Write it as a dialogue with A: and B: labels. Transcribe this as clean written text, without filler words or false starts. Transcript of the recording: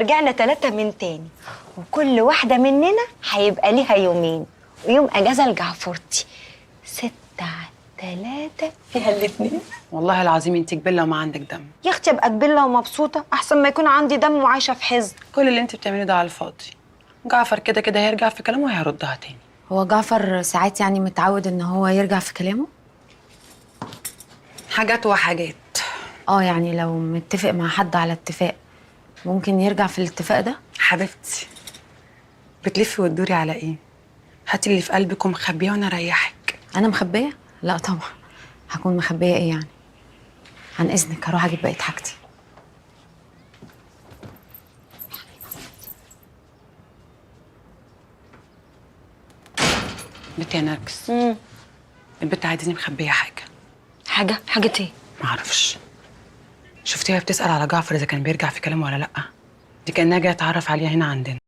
A: رجعنا 3 من تاني، وكل واحدة مننا هيبقى ليها يومين، ويوم أجازة لجعفرتي. 6 على 3 فيها الاتنين.
B: والله العظيم انت جبله وما عندك دم.
A: يا اختي ابقى جبله ومبسوطه احسن ما يكون عندي دم وعايشه في حزن.
B: كل اللي انت بتعمليه ده على الفاضي. جعفر كده كده هيرجع في كلامه وهيردها تاني.
C: هو جعفر ساعات يعني متعود ان هو يرجع في كلامه؟
B: حاجات وحاجات.
C: يعني لو متفق مع حد على اتفاق ممكن يرجع في الاتفاق ده؟
B: حبيبتي بتلفي وتدوري على ايه؟ هاتي اللي في قلبك ومخبيه وانا اريحك.
C: انا مخبيه؟ لا طبعا. هكون مخبيه ايه يعني؟ عن اذنك هروح اجيب بقيه حاجتي.
B: بنتي يا نرجس، البت عايزاني مخبيه حاجه.
A: حاجه ايه؟
B: معرفش. شفتيها بتسأل على جعفر اذا كان بيرجع في كلامه ولا لا؟ دي كانها جايه تعرف عليها هنا عندنا.